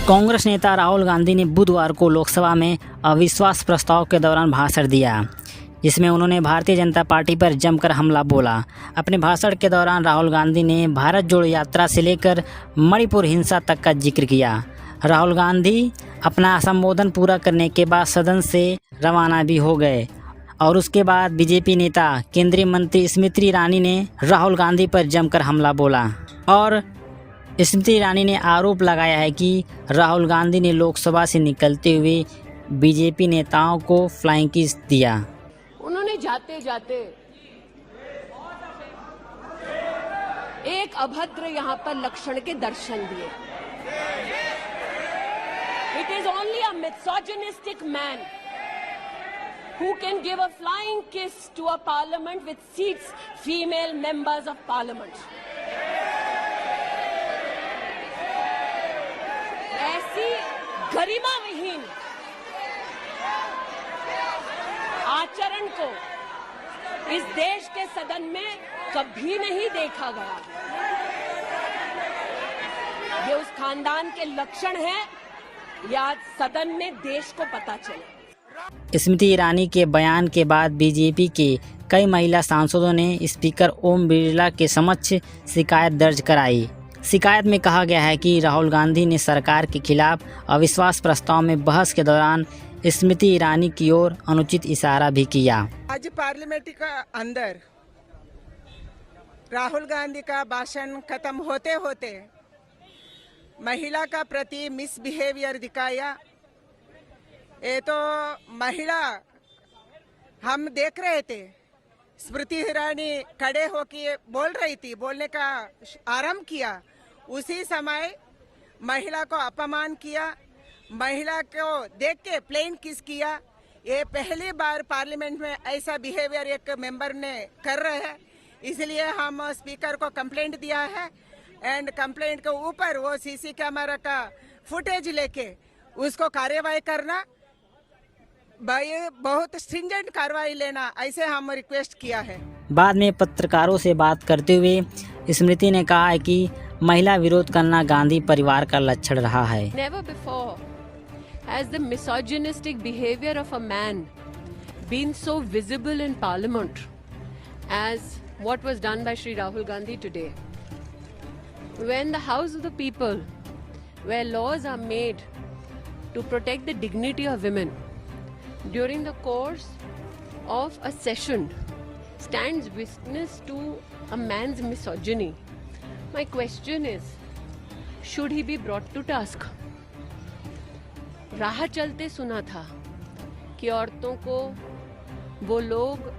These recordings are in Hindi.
कांग्रेस नेता राहुल गांधी ने बुधवार को लोकसभा में अविश्वास प्रस्ताव के दौरान भाषण दिया, जिसमें उन्होंने भारतीय जनता पार्टी पर जमकर हमला बोला। अपने भाषण के दौरान राहुल गांधी ने भारत जोड़ो यात्रा से लेकर मणिपुर हिंसा तक का जिक्र किया। राहुल गांधी अपना संबोधन पूरा करने के बाद सदन से रवाना भी हो गए और उसके बाद बीजेपी नेता केंद्रीय मंत्री स्मृति ईरानी ने राहुल गांधी पर जमकर हमला बोला और स्मृति ईरानी ने आरोप लगाया है कि राहुल गांधी ने लोकसभा से निकलते हुए बीजेपी नेताओं को फ्लाइंग किस दिया। उन्होंने जाते जाते एक अभद्र यहाँ पर लक्षण के दर्शन दिए। It is only a misogynistic man who can give a flying kiss to a parliament with seats female members of parliament. ऐसी गरिमा विहीन आचरण को इस देश के सदन में कभी नहीं देखा गया। ये उस खानदान के लक्षण हैं, या आज सदन में देश को पता चले। स्मृति ईरानी के बयान के बाद बीजेपी के कई महिला सांसदों ने स्पीकर ओम बिरला के समक्ष शिकायत दर्ज कराई। शिकायत में कहा गया है कि राहुल गांधी ने सरकार के खिलाफ अविश्वास प्रस्ताव में बहस के दौरान स्मृति ईरानी की ओर अनुचित इशारा भी किया। आज पार्लियामेंट का अंदर राहुल गांधी का भाषण खत्म होते होते महिला का प्रति मिसबिहेवियर दिखाया। ये तो महिला हम देख रहे थे, स्मृति ईरानी खड़े होकर बोल रही थी, बोलने का आरंभ किया। उसी समय महिला को अपमान किया, महिला को देख के प्लेन किस किया। ये पहली बार पार्लियामेंट में ऐसा बिहेवियर एक मेंबर ने कर रहे हैं। इसलिए हम स्पीकर को कंप्लेंट दिया है एंड कंप्लेंट के ऊपर वो सीसी कैमरा का फुटेज लेके उसको कार्यवाही करना, भाई बहुत स्ट्रिंजेंट कार्रवाई लेना, ऐसे हम रिक्वेस्ट किया है। बाद में पत्रकारों से बात करते हुए स्मृति ने कहा है कि महिला विरोध करना गांधी परिवार का लक्षण रहा है। Never before has the misogynistic behavior of a man been so visible in parliament as what was done by Shri Rahul Gandhi today. When the House of the People, where laws are made to protect the dignity of women, during the course of a session stands witness to a man's misogyny. My question is, should he be brought to task? राह चलते सुना था कि औरतों को वो लोग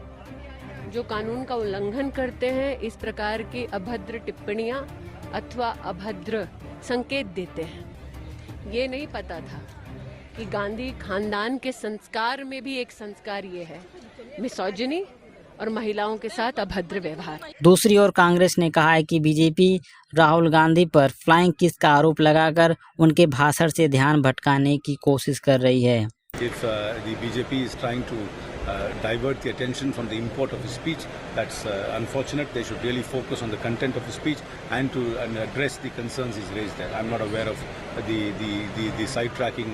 जो कानून का उल्लंघन करते हैं इस प्रकार की अभद्र टिप्पणियां अथवा अभद्र संकेत देते हैं। ये नहीं पता था कि गांधी खानदान के संस्कार में भी एक संस्कार ये है, मिसोजिनी और महिलाओं के साथ अभद्र व्यवहार। दूसरी ओर कांग्रेस ने कहा है कि बीजेपी राहुल गांधी पर फ्लाइंग किस का आरोप लगाकर उनके भाषण से ध्यान भटकाने की कोशिश कर रही है। If the BJP is trying to divert the attention from the import of his speech, that's unfortunate. They should really focus on the content of his speech and address the concerns he's raised there. I'm not aware of the sidetracking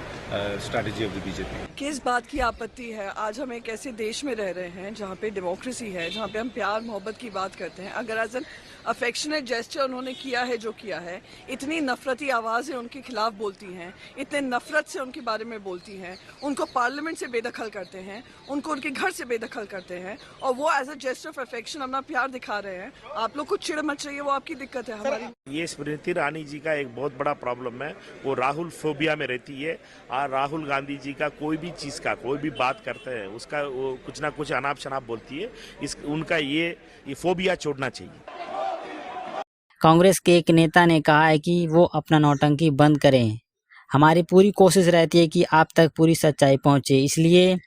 strategy of the BJP. किस बात की आपत्ति है? आज हम एक ऐसे देश में रह रहे हैं जहाँ पे डेमोक्रेसी है, जहाँ पे हम प्यार मोहब्बत की बात करते हैं। अगर एज एन अफेक्शनेट जेस्चर उन्होंने किया है जो किया है, इतनी नफरती आवाज़ें उनके खिलाफ बोलती हैं, इतने नफरत से उनके बारे में बोलती हैं, उनको पार्लियामेंट से बेदखल करते हैं, उनको उनके घर से बेदखल करते हैं और वो as a gesture of affection अपना प्यार दिखा रहे हैं। आप लोग को चिढ़ मच रही है, वो आपकी दिक्कत है। हमारी ये स्मृति ईरानी जी का एक बहुत बड़ा प्रॉब्लम है, वो राहुल फोबिया में रहती है और राहुल गांधी जी का कोई भी चीज़ का कोई भी बात करते हैं उसका वो कुछ ना कुछ अनाप शनाप बोलती है। उनका ये फोबिया छोड़ना चाहिए। कांग्रेस के एक नेता ने कहा है कि वो अपना नौटंकी बंद करें। हमारी पूरी कोशिश रहती है कि आप तक पूरी सच्चाई पहुंचे, इसलिए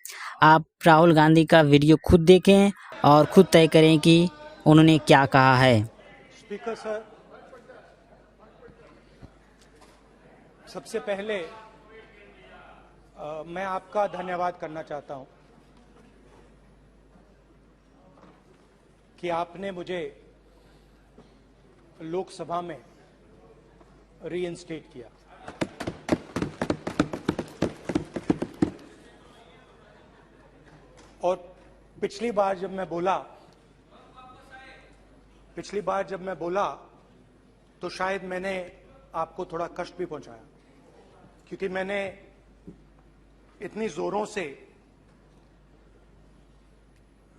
आप राहुल गांधी का वीडियो खुद देखें और खुद तय करें कि उन्होंने क्या कहा है। स्पीकर सर, सबसे पहले मैं आपका धन्यवाद करना चाहता हूं कि आपने मुझे लोकसभा में रीइंस्टेट किया। पिछली बार जब मैं बोला तो शायद मैंने आपको थोड़ा कष्ट भी पहुंचाया, क्योंकि मैंने इतनी जोरों से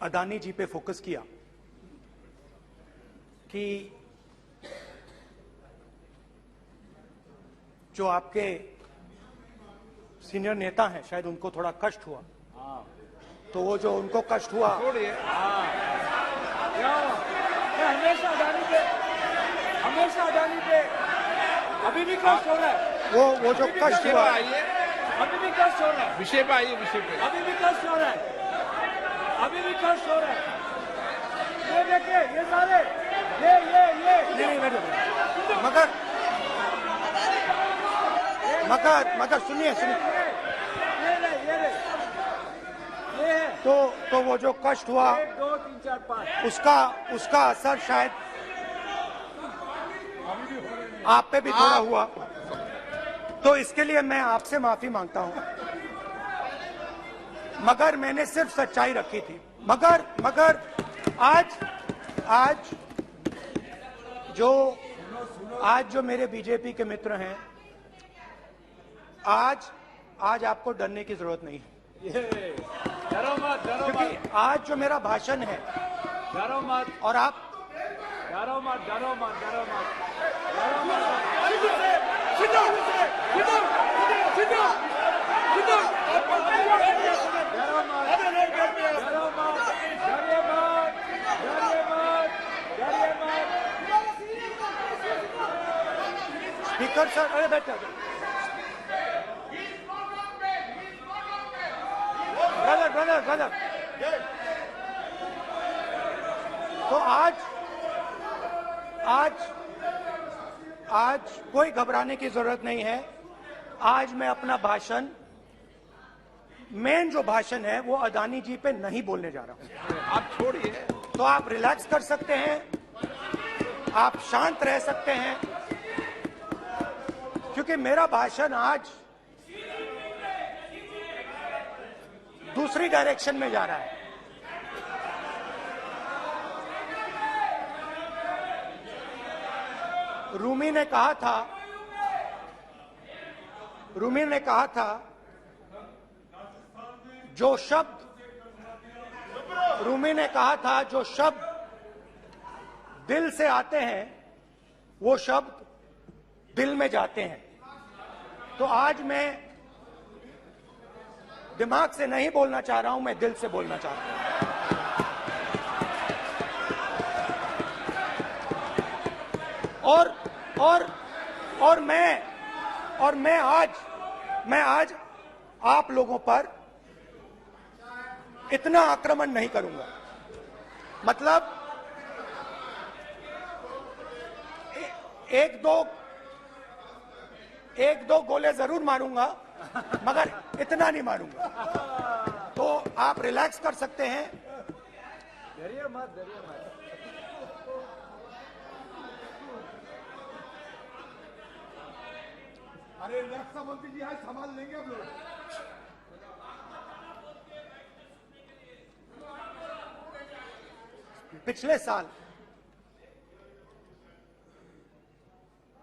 अदानी जी पे फोकस किया कि जो आपके सीनियर नेता हैं शायद उनको थोड़ा कष्ट हुआ। तो वो जो उनको कष्ट हुआ, हमेशा अडानी पे अभी भी कष्ट हो रहा है। वो जो कष्ट हुआ, अभी भी कष्ट हो रहा है। विषय पे आइए, विषय पे। अभी भी कष्ट हो रहा है। अभी भी कष्ट हो रहा है। ये देखिए, ये सारे ये मगर सुनिए ये है। तो वो जो कष्ट हुआ 1 2 3 4 5 उसका असर शायद आप पे भी थोड़ा हुआ। तो इसके लिए मैं आपसे माफी मांगता हूं, मगर मैंने सिर्फ सच्चाई रखी थी। मगर आज जो मेरे बीजेपी के मित्र हैं, आज आपको डरने की जरूरत नहीं है, डरो मत क्योंकि आज जो मेरा भाषण है, डरो मत और आप डरो मत स्पीकर सर, अरे बैठो ब्रदर। तो आज कोई घबराने की जरूरत नहीं है। आज मैं अपना भाषण, मेन जो भाषण है वो अदानी जी पे नहीं बोलने जा रहा हूं। आप छोड़िए, तो आप रिलैक्स कर सकते हैं, आप शांत रह सकते हैं, क्योंकि मेरा भाषण आज दूसरी डायरेक्शन में जा रहा है। रूमी ने कहा था जो शब्द दिल से आते हैं वो शब्द दिल में जाते हैं। तो आज मैं दिमाग से नहीं बोलना चाह रहा हूं, मैं दिल से बोलना चाहता हूं। और मैं आज आप लोगों पर इतना आक्रमण नहीं करूंगा। मतलब एक दो गोले जरूर मारूंगा, मगर इतना नहीं मारूंगा। तो आप रिलैक्स कर सकते हैं। डरिए मत अरे रक्षा मंत्री जी आज संभाल लेंगे आप लोग। पिछले साल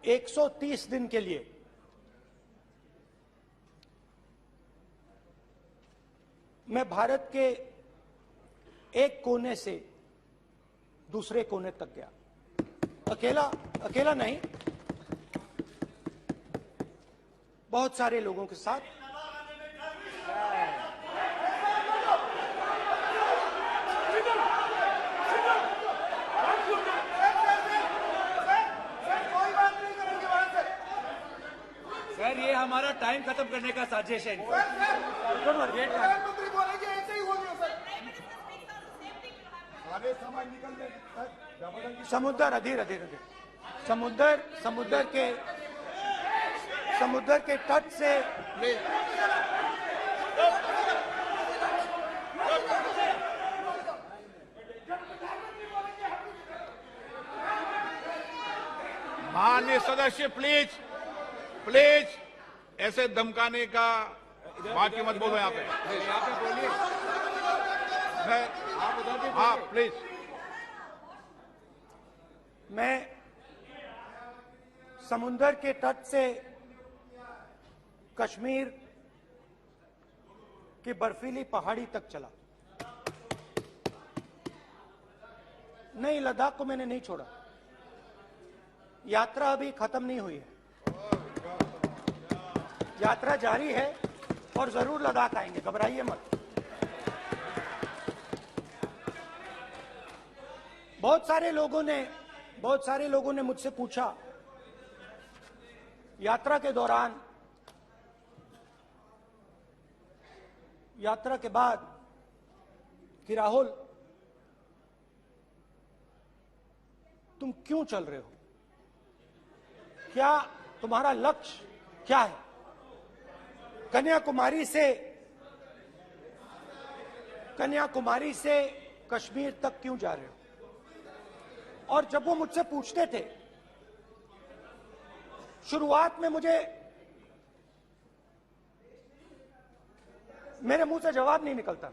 130 दिन के लिए मैं भारत के एक कोने से दूसरे कोने तक गया, अकेला नहीं, बहुत सारे लोगों के साथ। सर, ये हमारा टाइम खत्म करने का साजिश है। समुद्र अधीर समुद्र के तट से माननीय सदस्य प्लीज ऐसे धमकाने का बात की मत बोलो यहाँ पे। बोलिए। हाँ प्लीज। मैं समुंदर के तट से कश्मीर की बर्फीली पहाड़ी तक चला। नहीं, लद्दाख को मैंने नहीं छोड़ा। यात्रा अभी खत्म नहीं हुई है, यात्रा जारी है और जरूर लद्दाख आएंगे, घबराइए मत। बहुत सारे लोगों ने मुझसे पूछा यात्रा के दौरान, यात्रा के बाद कि राहुल तुम क्यों चल रहे हो, क्या तुम्हारा लक्ष्य क्या है, कन्याकुमारी से कश्मीर तक क्यों जा रहे हो। और जब वो मुझसे पूछते थे, शुरुआत में मेरे मुंह से जवाब नहीं निकलता।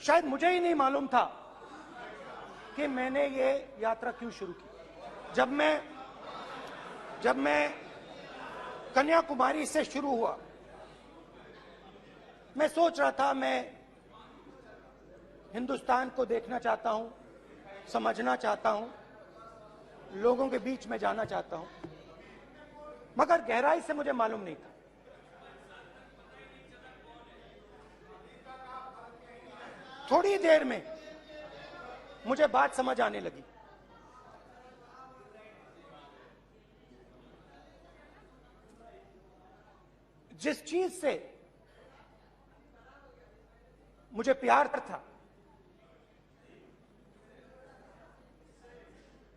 शायद मुझे ही नहीं मालूम था कि मैंने ये यात्रा क्यों शुरू की। जब मैं कन्याकुमारी से शुरू हुआ, मैं सोच रहा था मैं हिंदुस्तान को देखना चाहता हूं, समझना चाहता हूं, लोगों के बीच में जाना चाहता हूं, मगर गहराई से मुझे मालूम नहीं था। थोड़ी देर में मुझे बात समझ आने लगी। जिस चीज से मुझे प्यार था,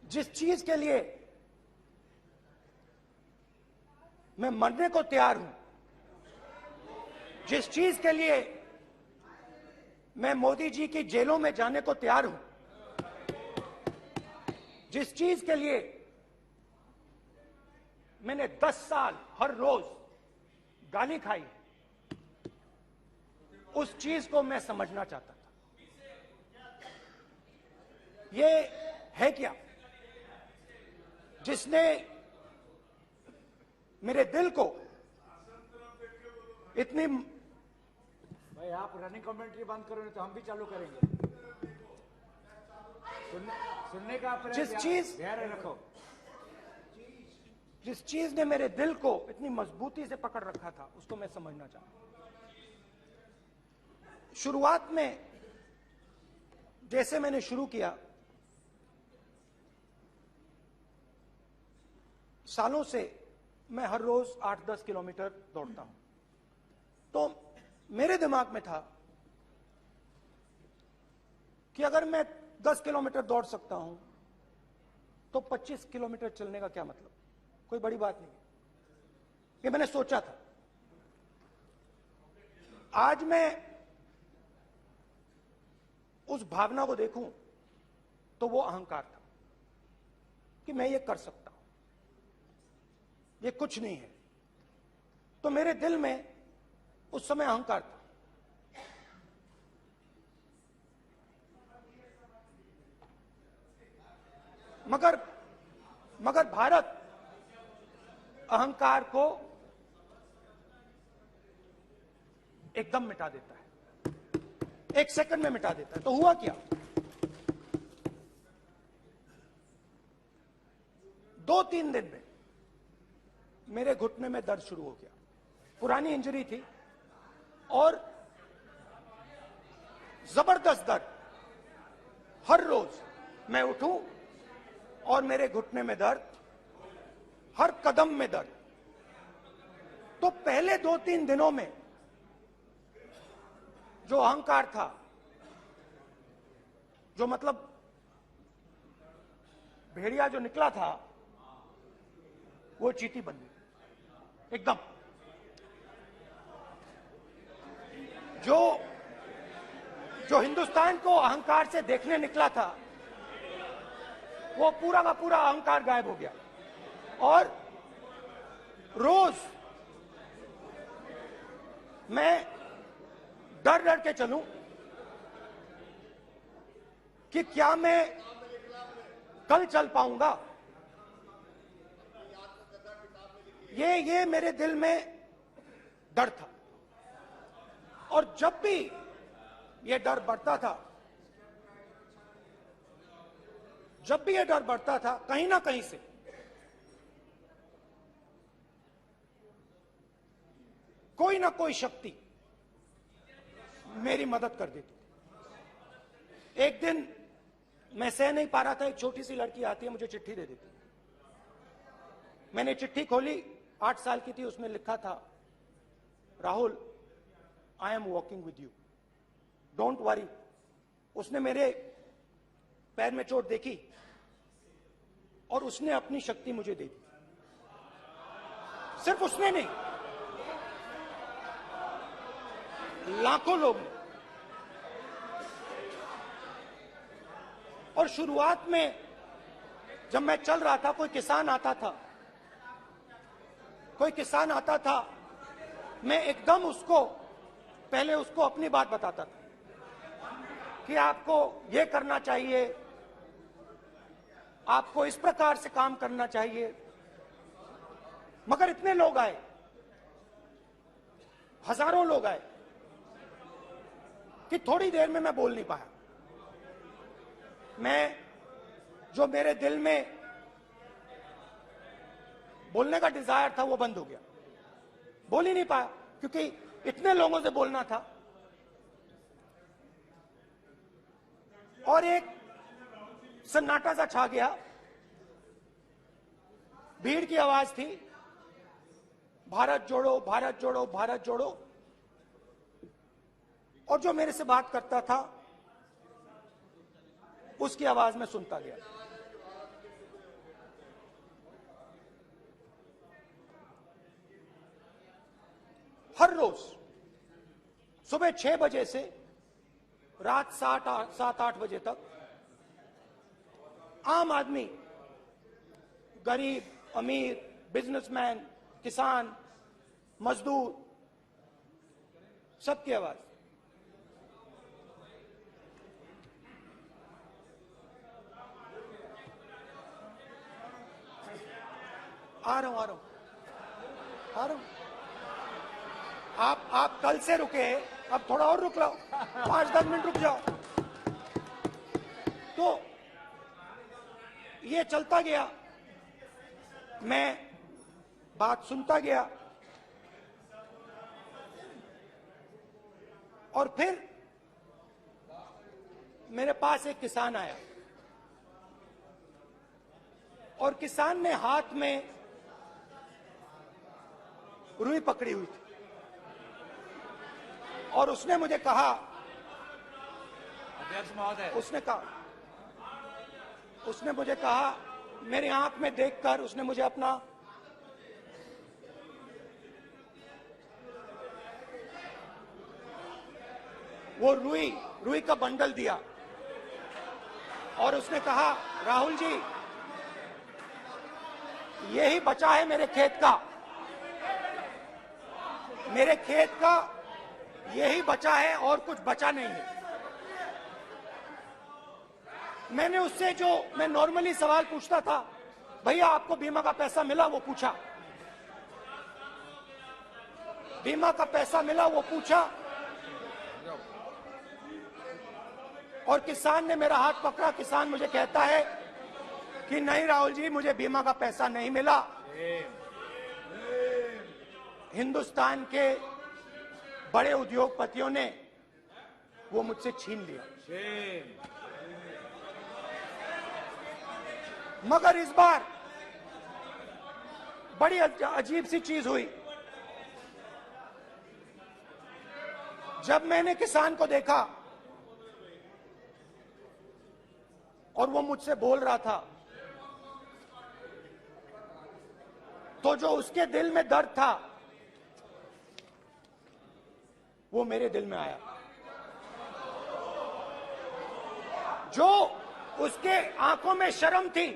जिस चीज के लिए मैं मरने को तैयार हूं, जिस चीज के लिए मैं मोदी जी की जेलों में जाने को तैयार हूं, जिस चीज के लिए मैंने 10 साल हर रोज गाली खाई, उस चीज को मैं समझना चाहता था। ये है क्या जिसने मेरे दिल को इतनी। भाई आप रनिंग कमेंट्री बंद करो, नहीं तो हम भी चालू करेंगे। सुनने का जिस चीज ने मेरे दिल को इतनी मजबूती से पकड़ रखा था, उसको मैं समझना चाहता। शुरुआत में जैसे मैंने शुरू किया, सालों से मैं हर रोज 8-10 किलोमीटर दौड़ता हूं, तो मेरे दिमाग में था कि अगर मैं 10 किलोमीटर दौड़ सकता हूं तो 25 किलोमीटर चलने का क्या मतलब, कोई बड़ी बात नहीं। ये मैंने सोचा था। आज मैं उस भावना को देखूं तो वो अहंकार था कि मैं ये कर सकता हूं, ये कुछ नहीं है। तो मेरे दिल में उस समय अहंकार था। मगर भारत अहंकार को एकदम मिटा देता है, 1 सेकंड में मिटा देता है। तो हुआ क्या, 2-3 दिन में मेरे घुटने में दर्द शुरू हो गया। पुरानी इंजरी थी और जबरदस्त दर्द। हर रोज मैं उठूं और मेरे घुटने में दर्द, हर कदम में दर्द। तो पहले 2-3 दिनों में जो अहंकार था, जो मतलब भेड़िया जो निकला था, वो चींटी बन गई एकदम। जो हिंदुस्तान को अहंकार से देखने निकला था, वो पूरा का पूरा अहंकार गायब हो गया। और मैं डर डर के चलूं कि क्या मैं कल चल पाऊंगा, ये मेरे दिल में डर था। और जब भी ये डर बढ़ता था, कहीं ना कहीं से कोई ना कोई शक्ति मेरी मदद कर देती। एक दिन मैं सह नहीं पा रहा था, एक छोटी सी लड़की आती है, मुझे चिट्ठी दे देती। मैंने चिट्ठी खोली, 8 साल की थी, उसमें लिखा था, Rahul, I am walking with you, don't worry. उसने मेरे पैर में चोट देखी और उसने अपनी शक्ति मुझे दे दी। सिर्फ उसने नहीं, लाखों लोग ने। और शुरुआत में जब मैं चल रहा था, कोई किसान आता था, मैं एकदम पहले उसको अपनी बात बताता था कि आपको ये करना चाहिए, आपको इस प्रकार से काम करना चाहिए। मगर इतने लोग आए, हजारों लोग आए, कि थोड़ी देर में मैं बोल नहीं पाया। जो मेरे दिल में बोलने का डिजायर था, वो बंद हो गया, बोल ही नहीं पाया, क्योंकि इतने लोगों से बोलना था। और एक सन्नाटा सा छा गया, भीड़ की आवाज थी, भारत जोड़ो, भारत जोड़ो, भारत जोड़ो। और जो मेरे से बात करता था, उसकी आवाज में सुनता गया। हर रोज सुबह 6 बजे से रात 7-8 बजे तक आम आदमी, गरीब, अमीर, बिजनेसमैन, किसान, मजदूर, सबकी आवाज। आ रहा हूं। आप कल से रुके, अब थोड़ा और रुक लो, 5-10 मिनट रुक जाओ। तो ये चलता गया, मैं बात सुनता गया। और फिर मेरे पास एक किसान आया, और किसान ने हाथ में रुई पकड़ी हुई थी, और उसने मुझे कहा, उसने मुझे कहा, मेरी आंख में देखकर उसने मुझे अपना वो रुई का बंडल दिया, और उसने कहा, राहुल जी, यही बचा है मेरे खेत का यही बचा है, और कुछ बचा नहीं है। मैंने उससे, जो मैं नॉर्मली सवाल पूछता था, भैया आपको बीमा का पैसा मिला, वो पूछा, बीमा का पैसा मिला, वो पूछा। और किसान ने मेरा हाथ पकड़ा। किसान मुझे कहता है कि नहीं राहुल जी, मुझे बीमा का पैसा नहीं मिला, हिंदुस्तान के बड़े उद्योगपतियों ने वो मुझसे छीन लिया। मगर इस बार बड़ी अजीब सी चीज हुई। जब मैंने किसान को देखा और वो मुझसे बोल रहा था, तो जो उसके दिल में दर्द था, वो मेरे दिल में आया। जो उसके आंखों में शर्म थी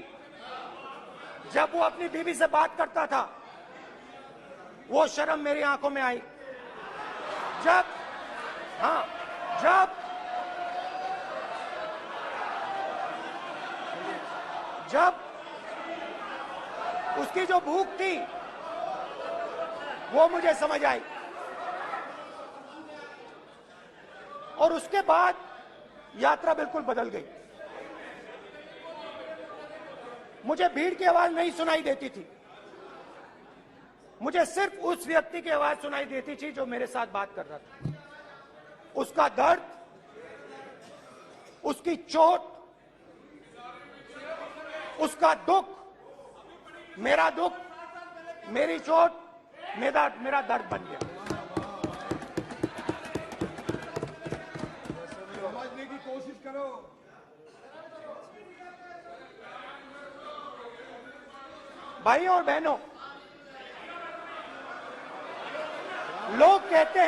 जब वो अपनी बीवी से बात करता था, वो शर्म मेरी आंखों में आई। जब उसकी जो भूख थी वो मुझे समझ आई, और उसके बाद यात्रा बिल्कुल बदल गई। मुझे भीड़ की आवाज नहीं सुनाई देती थी, मुझे सिर्फ उस व्यक्ति की आवाज सुनाई देती थी जो मेरे साथ बात कर रहा था। उसका दर्द, उसकी चोट, उसका दुख, मेरा दुख, मेरी चोट, मेरा दर्द बन गया। समझने की कोशिश करो। भाइयों और बहनों, लोग कहते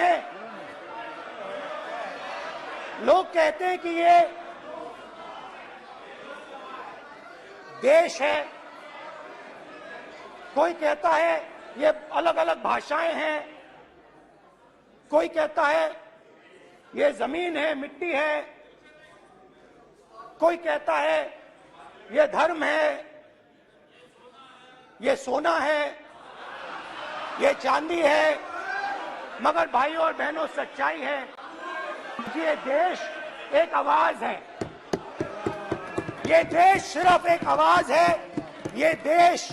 हैं कि ये देश है, कोई कहता है ये अलग अलग भाषाएं हैं, कोई कहता है ये जमीन है, मिट्टी है, कोई कहता है ये धर्म है, ये सोना है, ये चांदी है। मगर भाइयों और बहनों, सच्चाई है कि ये देश एक आवाज है, ये देश सिर्फ एक आवाज है। ये देश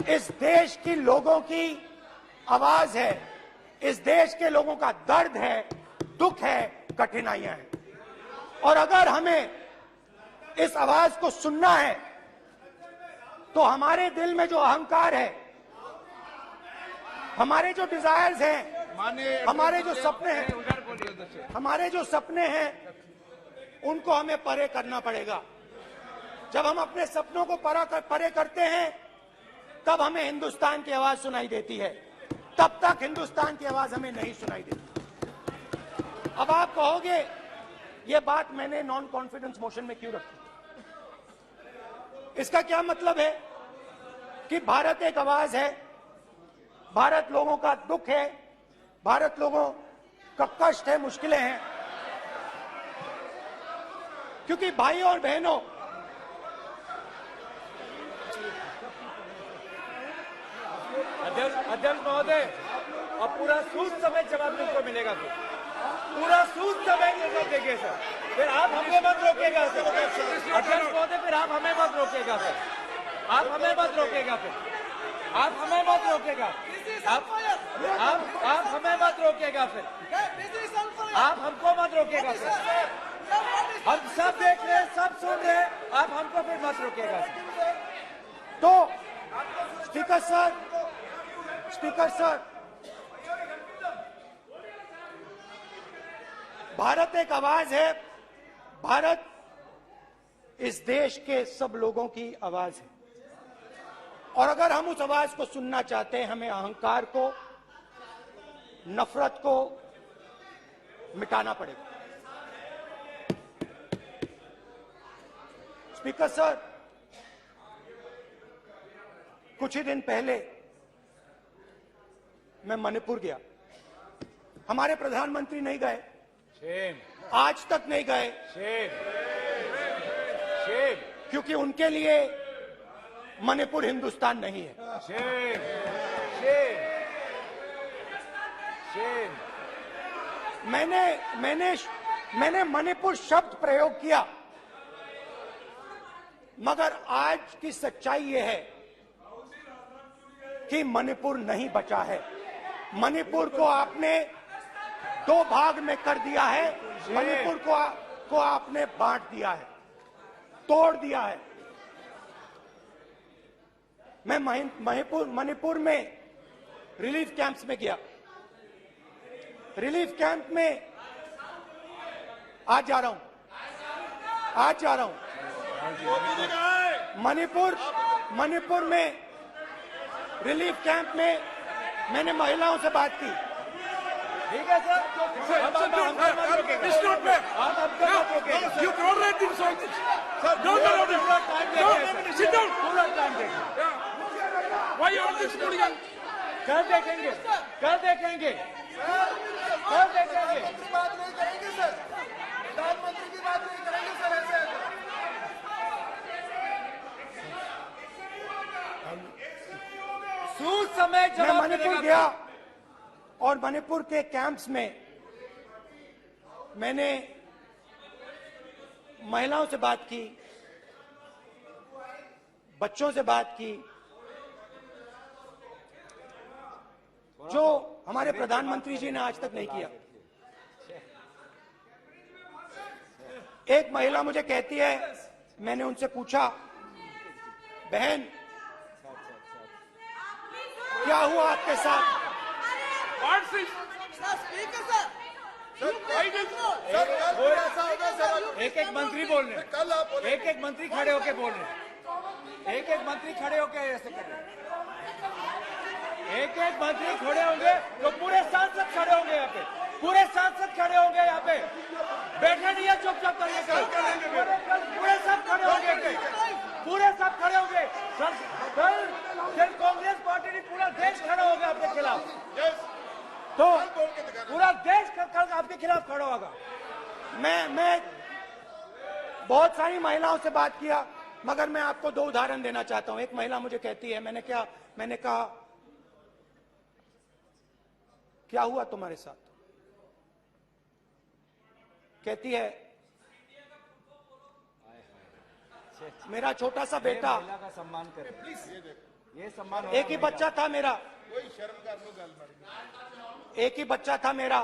इस देश के लोगों की आवाज है, इस देश के लोगों का दर्द है, दुख है, कठिनाइयां हैं। और अगर हमें इस आवाज को सुनना है तो हमारे दिल में जो अहंकार है, हमारे जो डिजायर्स हैं, हमारे जो सपने हैं, उनको हमें परे करना पड़ेगा। जब हम अपने सपनों को परे करते हैं तब हमें हिंदुस्तान की आवाज सुनाई देती है, तब तक हिंदुस्तान की आवाज हमें नहीं सुनाई देती। अब आप कहोगे ये बात मैंने नॉन कॉन्फिडेंस मोशन में क्यों रखी? इसका क्या मतलब है कि भारत एक आवाज है, भारत लोगों का दुख है, भारत लोगों का कष्ट है, मुश्किलें हैं। क्योंकि भाइयों और बहनों, अध्यक्ष महोदय, अब पूरा सूद समेत जवाब तुमको मिलेगा, पूरा सूद समेत जवाब देंगे सर। फिर आप हमें मत रोकेगा सर, अध्यक्ष महोदय, फिर आप हमें मत रोकेगा सर, आप हमें मत रोकेगा, फिर आप हमें मत रोकेगा, आप हमें मत रोकेगा, फिर आप हमको मत रोकेगा सर। हम सब देख रहे हैं, सब सुन रहे हैं, आप हमको फिर मत रोकेगा सर। तो स्पीकर सर, भारत एक आवाज है, भारत इस देश के सब लोगों की आवाज है। और अगर हम उस आवाज को सुनना चाहते हैं, हमें अहंकार को, नफरत को मिटाना पड़ेगा। स्पीकर सर, कुछ ही दिन पहले मैं मणिपुर गया। हमारे प्रधानमंत्री नहीं गए, आज तक नहीं गए, क्योंकि उनके लिए मणिपुर हिंदुस्तान नहीं है। मैंने मणिपुर शब्द प्रयोग किया, मगर आज की सच्चाई यह है कि मणिपुर नहीं बचा है। मणिपुर को आपने दो भाग में कर दिया है, मणिपुर को आपने बांट दिया है, तोड़ दिया है। मैं मणिपुर में रिलीफ कैंप्स में गया। रिलीफ कैंप में आज जा रहा हूं। मणिपुर में रिलीफ कैंप में मैंने महिलाओं से बात की। ठीक है सर, कर देखेंगे। जवाब मणिपुर मिलेगा गया और मणिपुर के कैंप्स में मैंने महिलाओं से बात की, बच्चों से बात की, जो हमारे प्रधानमंत्री जी ने आज तक नहीं किया। एक महिला मुझे कहती है, मैंने उनसे पूछा, बहन क्या हुआ आपके साथ? एक एक मंत्री बोल रहे हैं, एक एक मंत्री खड़े होके बोल रहे हैं, एक एक मंत्री खड़े होके ऐसे कर रहे हैं, एक एक मंत्री खड़े होंगे तो पूरे सांसद खड़े होंगे यहाँ पे, पूरे सांसद खड़े होंगे यहाँ पे, बैठे नहीं है चुपचाप करिए, पूरे सब खड़े होंगे, पूरे सब खड़े होंगे, कल कांग्रेस पार्टी ने पूरा देश खड़ा होगा आपके खिलाफ, तो पूरा देश कल आपके खिलाफ खड़ा होगा। मैं बहुत सारी महिलाओं से बात किया, मगर मैं आपको दो उदाहरण देना चाहता हूं। एक महिला मुझे कहती है, मैंने कहा क्या हुआ तुम्हारे साथ? कहती है, मेरा छोटा सा बेटा, महिला का सम्मान करें, ये सम्मान, एक ही बच्चा था मेरा, एक ही बच्चा था मेरा,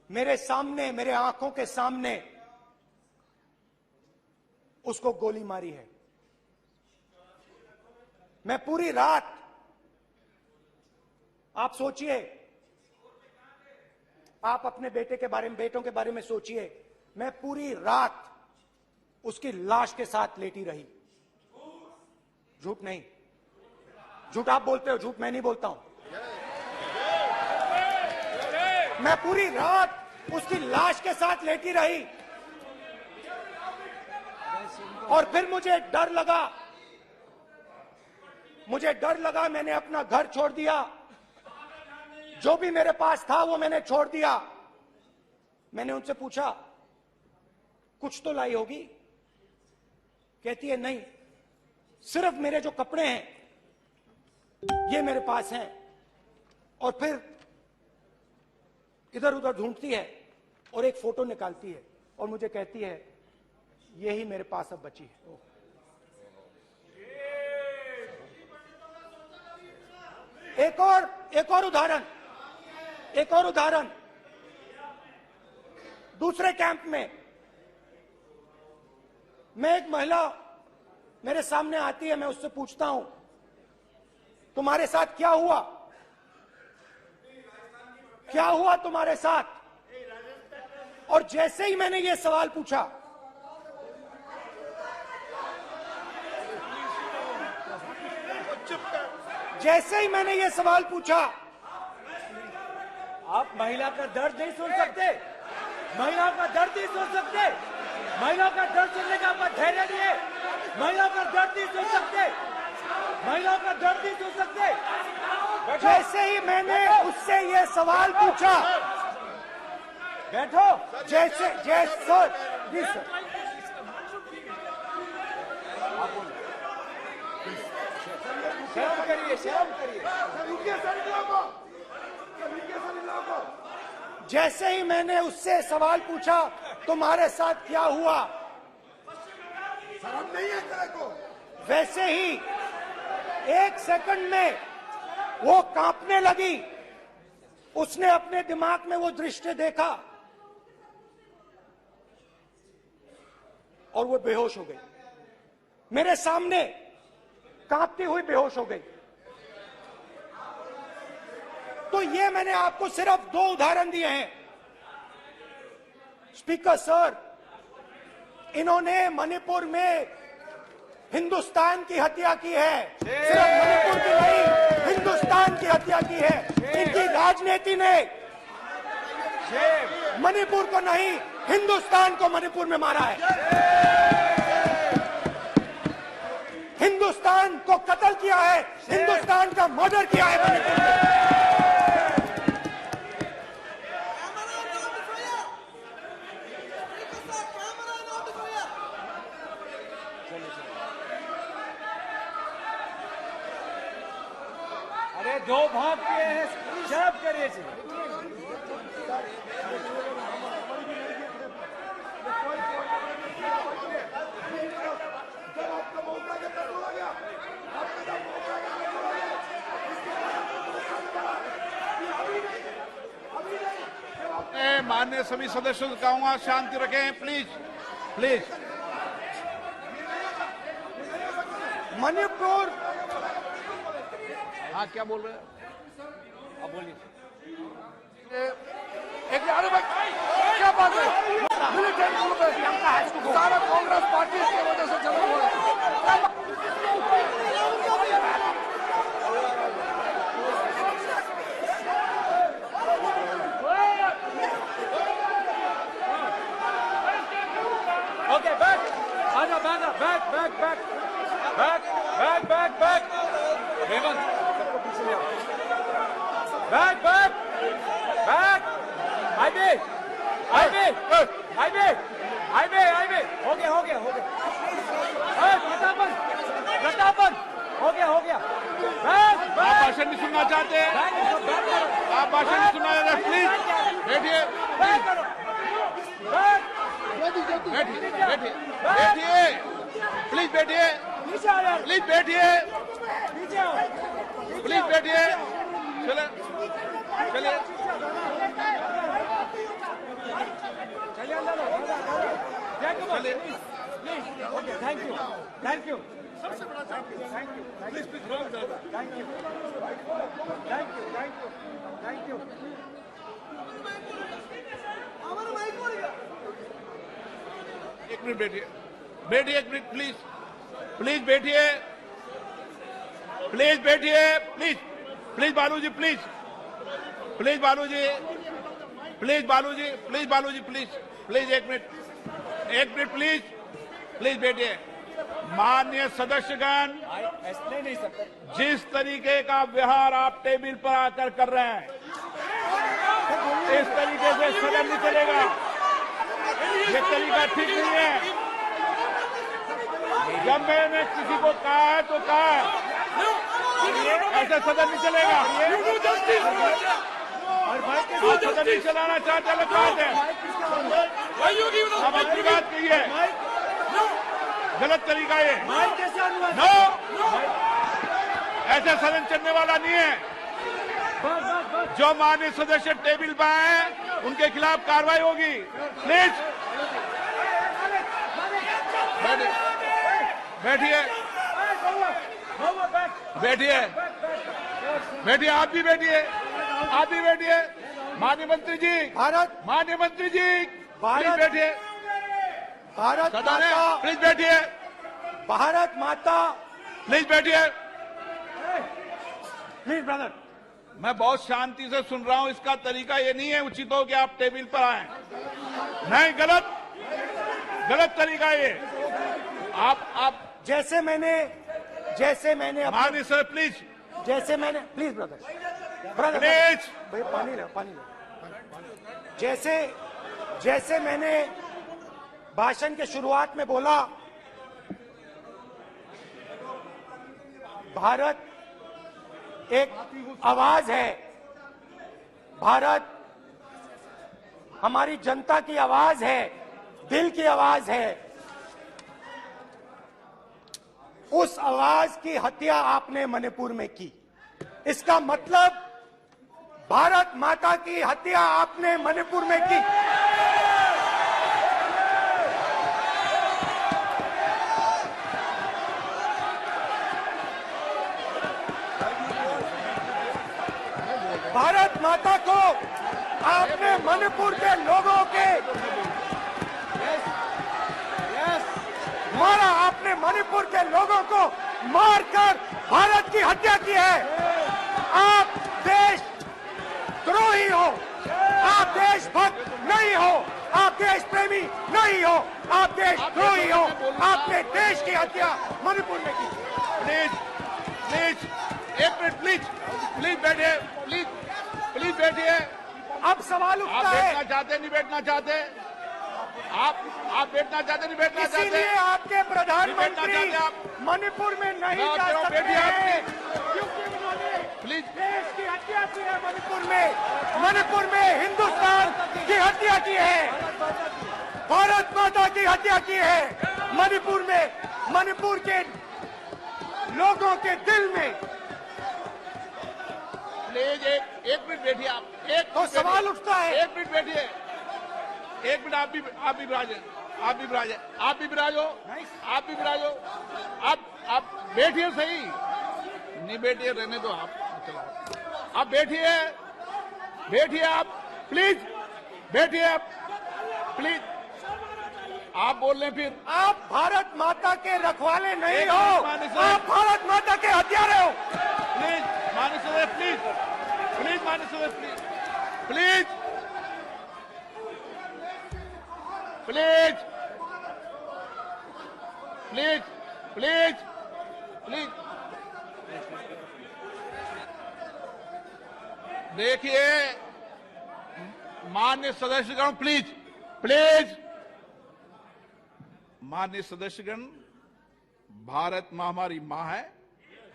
मेरे सामने, मेरे आंखों के सामने उसको गोली मारी है। मैं पूरी रात, आप सोचिए, आप अपने बेटे के बारे में, बेटों के बारे में सोचिए, मैं पूरी रात उसकी लाश के साथ लेटी रही। झूठ नहीं, झूठ आप बोलते हो, झूठ मैं नहीं बोलता हूं। मैं पूरी रात उसकी लाश के साथ लेटी रही और फिर मुझे डर लगा, मैंने अपना घर छोड़ दिया, जो भी मेरे पास था वो मैंने छोड़ दिया। मैंने उनसे पूछा, कुछ तो लाई होगी? कहती है, नहीं, सिर्फ मेरे जो कपड़े हैं ये मेरे पास हैं। और फिर इधर उधर ढूंढती है और एक फोटो निकालती है और मुझे कहती है, यही मेरे पास अब बची है। एक और उदाहरण, दूसरे कैंप में मैं, एक महिला मेरे सामने आती है, मैं उससे पूछता हूं, तुम्हारे साथ क्या हुआ? क्या हुआ तुम्हारे साथ? और जैसे ही मैंने ये सवाल पूछा, आप महिला का दर्द नहीं सुन सकते, महिला का दर्द नहीं सुन सकते, महिला का दर्द सुनने का आपका धैर्य नहीं है, महिला का दर्द नहीं सुन सकते, महिला का दर्द नहीं सुन सकते। जैसे ही मैंने उससे ये सवाल पूछा, बैठो, सर, प्लीज सर, शर्म करिए, शर्म करिए। जैसे ही मैंने उससे सवाल पूछा, तुम्हारे साथ क्या हुआ, शर्म नहीं है तेरे को? वैसे ही एक सेकंड में वो कांपने लगी। उसने अपने दिमाग में वो दृश्य देखा और वो बेहोश हो गई। मेरे सामने कांपती हुई बेहोश हो गई। तो ये मैंने आपको सिर्फ दो उदाहरण दिए हैं। स्पीकर सर, इन्होंने मणिपुर में हिंदुस्तान की हत्या की है, सिर्फ मणिपुर की नहीं, हिंदुस्तान की हत्या की है। इनकी राजनीति ने मणिपुर को नहीं, हिंदुस्तान को मणिपुर में मारा है। हिंदुस्तान को कत्ल किया है, हिंदुस्तान का मर्डर किया है मणिपुर में। करिए जी। माननीय सभी सदस्यों से कहूंगा शांति रखें प्लीज प्लीज। मणिपुर, हाँ क्या बोल रहे हैं अब बोलिए। एक अरे भाई क्या बात है, मिलिटेंट ग्रुप है सारा कांग्रेस पार्टी की वजह से चला हुआ है। ओके बैक, आजा back back back back back back back back Hemant सबको पीछे ले आओ। Back back back highway highway highway highway highway हो गया हो गया हो गया। प्रतापन प्रतापन हो गया बैक आप बैक। भाषण नहीं सुनना चाहते हैं, आप भाषण नहीं सुनना चाहते प्लीज बैठिए बैक करो बैक बैठिए बैठिए बैठिए प्लीज बैठिए नीचे आ जाओ प्लीज बैठिए नीचे आओ प्लीज बैठिए। चले चलिए चलिए अंदर लो जैकब चलिए please okay thank you thank you thank you please please thank you thank you thank you thank you. एक मिनट बैठिए बैठिए एक मिनट प्लीज प्लीज बैठिए प्लीज बैठिए please please Baluji please please Baluji please Baluji please Baluji please please एक मिनट प्लीज प्लीज बैठिए। माननीय सदस्यगण, ऐसे नहीं सकते। जिस तरीके का व्यवहार आप टेबल पर आकर कर रहे हैं इस तरीके से सदन नहीं चलेगा, ये तरीका ठीक नहीं है। जब मैंने किसी को कहा है तो कहा है, ऐसे सदन नहीं चलेगा। आप सदन नहीं चलाना चाहते अलग बात है, आप अपनी बात कहिए, गलत तरीका ये। नो, ऐसे सदन चलने वाला नहीं है। जो माननीय सदस्य टेबल पर आए उनके खिलाफ कार्रवाई होगी। प्लीज बैठिए बैठिए बैठिए आप भी बैठिए आप भी बैठिए। माननीय मंत्री जी, माननीय मंत्री जी प्लीज बैठिए। भारत सदन है, माता, प्लीज बैठिए भारत माता, प्लीज बैठिए। Please brother. मैं बहुत शांति से सुन रहा हूं, इसका तरीका ये नहीं है उचित हो कि आप टेबल पर आए। नहीं, गलत तरीका ये। आप जैसे मैंने माननीय सर प्लीज जैसे मैंने प्लीज ब्रदर प्लीज भैया पानी लो। जैसे मैंने भाषण के शुरुआत में बोला, भारत एक आवाज है, भारत हमारी जनता की आवाज है, दिल की आवाज है। उस आवाज की हत्या आपने मणिपुर में की। इसका मतलब भारत माता की हत्या आपने मणिपुर में की। भारत माता को आपने मणिपुर के लोगों के मारा, आपने मणिपुर के लोगों को मारकर भारत की हत्या की है। आप देश द्रोही हो, आप देशभक्त नहीं हो, आप देश प्रेमी नहीं हो, आप देशद्रोही हो। आपने देश की हत्या मणिपुर में की। प्लीज एक मिनट प्लीज बैठिए प्लीज बैठिए। अब सवाल आप उठता है, बैठना चाहते नहीं बैठना चाहते, आप बैठना चाहते नहीं बैठना चाहते, इसीलिए आपके प्रधानमंत्री चाहते आप मणिपुर में नहीं जा सकते बैठिए आप हैं, क्योंकि उन्होंने प्लीज देश की हत्या की है मणिपुर में हिंदुस्तान की हत्या की है, भारत माता की हत्या की है मणिपुर में, मणिपुर के लोगों के दिल में। प्लीज एक मिनट बैठिए आप, एक तो मिनट सवाल बैठिए। उठता है, एक मिनट बैठिए, एक मिनट आप भी विराजे, आप भी विराजे, आप भी विराजो, आप भी विराजो, आप बैठिए सही, नहीं बैठिए रहने दो आप, आप बैठिए, बैठिए आप प्लीज, बैठिए आप प्लीज, आप बोल रहे फिर आप भारत माता के रखवाले नहीं एक हो, मिनट माननीय सर। आप भारत माता के हत्यारे हो। प्लीज माननीय सदस्य प्लीज, प्लीज माननीय सदस्य please, please please please please देखिए माननीय सदस्यगण, प्लीज प्लीज, माननीय सदस्यगण, भारत माँ हमारी माँ है,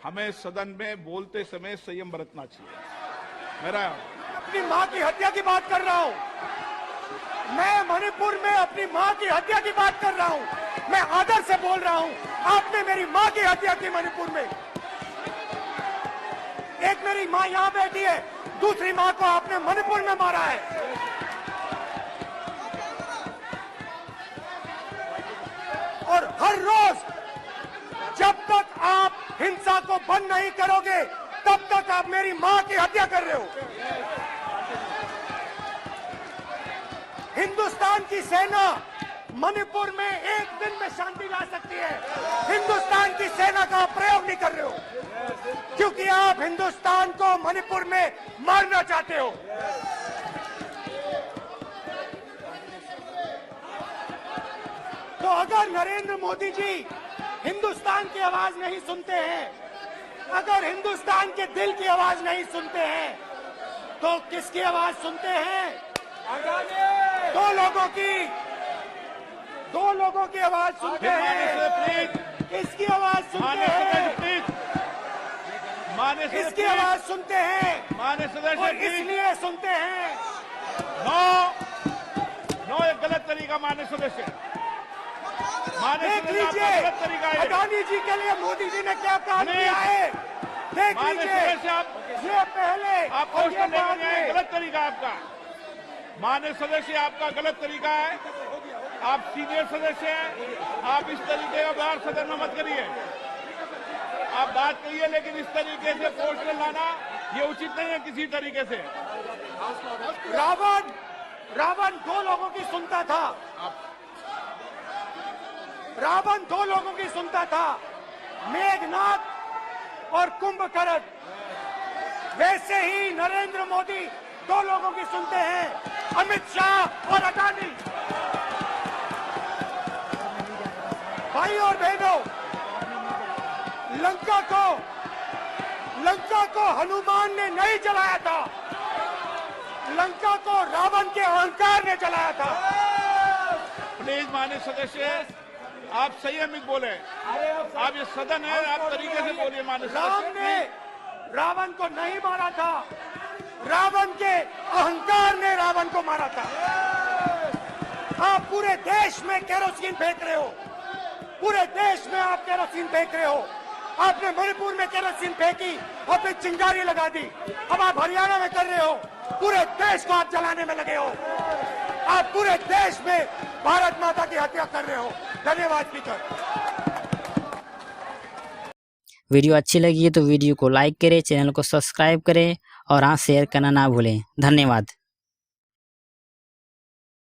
हमें सदन में बोलते समय संयम बरतना चाहिए। मेरा अपनी माँ की हत्या की बात कर रहा हूँ, मैं मणिपुर में अपनी माँ की हत्या की बात कर रहा हूँ, मैं आदर से बोल रहा हूँ। आपने मेरी माँ की हत्या की मणिपुर में, एक मेरी माँ यहाँ बैठी है, दूसरी माँ को आपने मणिपुर में मारा है। और हर रोज जब तक आप हिंसा को बंद नहीं करोगे तब तक आप मेरी माँ की हत्या कर रहे हो। हिंदुस्तान की सेना मणिपुर में एक दिन में शांति ला सकती है, हिंदुस्तान की सेना का प्रयोग नहीं कर रहे हो क्योंकि आप हिंदुस्तान को मणिपुर में मारना चाहते हो। तो अगर नरेंद्र मोदी जी हिंदुस्तान की आवाज नहीं सुनते हैं, अगर हिंदुस्तान के दिल की आवाज नहीं सुनते हैं, तो किसकी आवाज सुनते हैं? दो लोगों की आवाज सुनते हैं। किसकी आवाज सुनते हैं? प्लीज माननीय सदस्य, किसकी आवाज सुनते हैं? माननीय सदस्य और प्लीज, इसलिए सुनते हैं। नो ये गलत तरीका माननीय सदस्य, माननीय देख सदस्य आपका लीजिए गलत तरीका है। अडानी जी के लिए मोदी जी ने क्या काम नहीं। किया है, देख माननीय लीजिए। सदस्य आप ये पहले आपको और उसको ये लेकर बाद जाए, में। गलत तरीका आपका। माननीय सदस्य आपका गलत तरीका है, आप सीनियर सदस्य हैं, आप इस तरीके का बाहर सदन में मत करिए। आप बात करिए लेकिन इस तरीके से पोस्टर लाना ये उचित नहीं है किसी तरीके से। रावण दो लोगों की सुनता था, रावण दो लोगों की सुनता था, मेघनाथ और कुंभकर्ण। वैसे ही नरेंद्र मोदी दो लोगों की सुनते हैं, अमित शाह और अडानी। भाई और बहनों, लंका को हनुमान ने नहीं जलाया था, लंका को रावण के अहंकार ने जलाया था। प्लीज माननीय सदस्य आप संयमित बोले, आप ये सदन है, आप तरीके से बोलिए। माननीय राम सदस्य ने रावण को नहीं मारा था, रावण के अहंकार ने रावण को मारा था। आप पूरे देश में केरोसिन फेंक रहे हो, पूरे देश में आप केरोसिन फेंक रहे हो। आपने मणिपुर में केरोसिन फेंकी और फिर चिंगारी लगा दी, अब आप हरियाणा में कर रहे हो, पूरे देश को आप जलाने में लगे हो। आप पूरे देश में भारत माता की हत्या कर रहे हो। धन्यवाद स्पीकर। वीडियो अच्छी लगी है तो वीडियो को लाइक करें, चैनल को सब्सक्राइब करें और हाँ शेयर करना ना भूलें। धन्यवाद।